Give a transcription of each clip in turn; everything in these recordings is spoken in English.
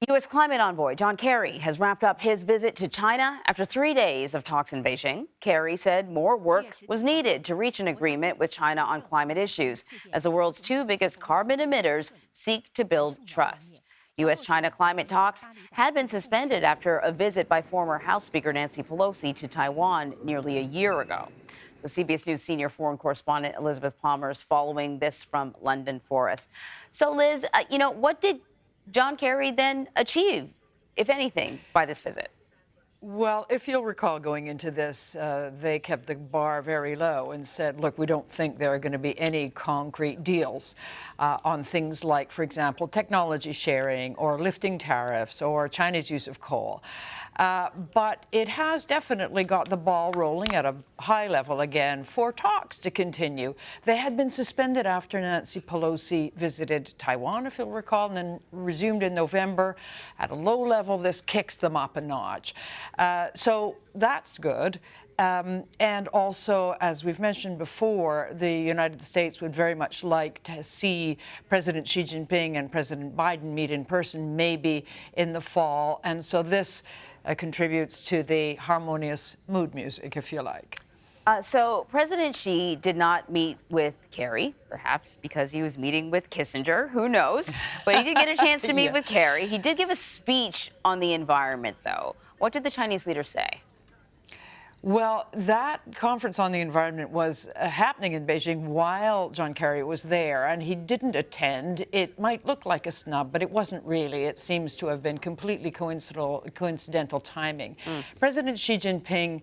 U.S. climate envoy John Kerry has wrapped up his visit to China after 3 days of talks in Beijing. Kerry said more work was needed to reach an agreement with China on climate issues as the world's two biggest carbon emitters seek to build trust. U.S.-China climate talks had been suspended after a visit by former House Speaker Nancy Pelosi to Taiwan nearly a year ago. So CBS News senior foreign correspondent Elizabeth Palmer is following this from London for us. So, Liz, what did John Kerry then achieve, if anything, by this visit? Well, if you'll recall going into this, they kept the bar very low and said, look, we don't think there are going to be any concrete deals on things like, for example, technology sharing or lifting tariffs or China's use of coal. But it has definitely got the ball rolling at a high level again for talks to continue. They had been suspended after Nancy Pelosi visited Taiwan, if you'll recall, and then resumed in November. At a low level, this kicks them up a notch. So that's good. And also, as we've mentioned before, the United States would very much like to see President Xi Jinping and President Biden meet in person, maybe in the fall. And so this contributes to the harmonious mood music, if you like. So President Xi did not meet with Kerry, perhaps because he was meeting with Kissinger. Who knows? But he did get a chance to meet with Kerry. He did give a speech on the environment, though. What did the Chinese leader say? Well, that conference on the environment was happening in Beijing while John Kerry was there, and he didn't attend. It might look like a snub, but it wasn't really. It seems to have been completely coincidental timing. President Xi Jinping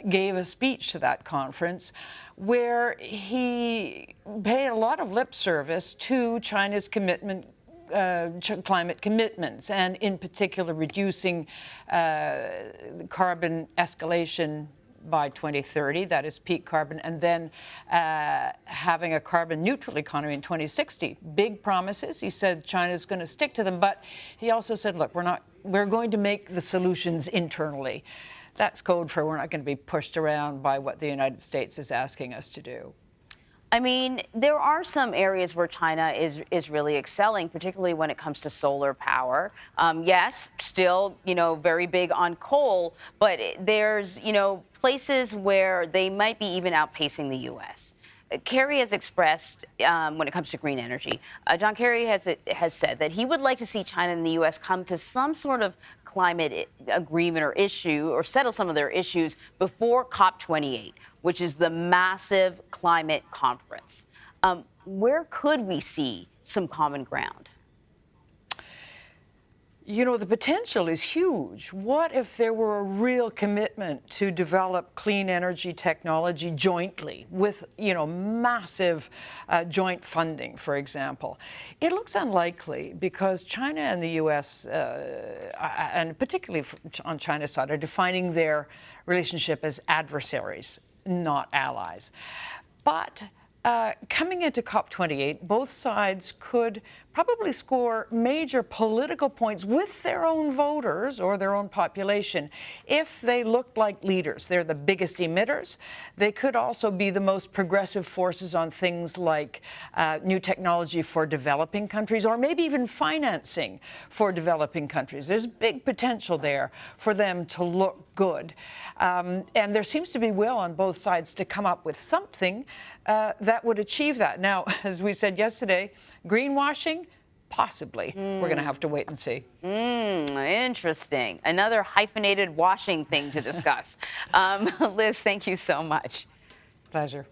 gave a speech to that conference where he paid a lot of lip service to China's commitment climate commitments, and in particular reducing carbon escalation by 2030, that is peak carbon, and then having a carbon neutral economy in 2060. Big promises. He said China's going to stick to them, but he also said, look, we're going to make the solutions internally. That's code for we're not going to be pushed around by what the United States is asking us to do. I mean, there are some areas where China is really excelling, particularly when it comes to solar power. Yes, still, very big on coal, but there's, places where they might be even outpacing the U.S. Kerry has expressed, when it comes to green energy, John Kerry has said that he would like to see China and the U.S. come to some sort of climate agreement or issue or settle some of their issues before COP28, which is the massive climate conference. Where could we see some common ground? The potential is huge. What if there were a real commitment to develop clean energy technology jointly with, massive joint funding, for example? It looks unlikely because China and the U.S., and particularly on China's side, are defining their relationship as adversaries, not allies. But coming into COP28, both sides could probably score major political points with their own voters or their own population if they looked like leaders. They're the biggest emitters. They could also be the most progressive forces on things like new technology for developing countries, or maybe even financing for developing countries. There's big potential there for them to look good. And there seems to be will on both sides to come up with something that would achieve that. Now, as we said yesterday, greenwashing, possibly. We're going to have to wait and see. Interesting. Another hyphenated washing thing to discuss. Liz, thank you so much. Pleasure.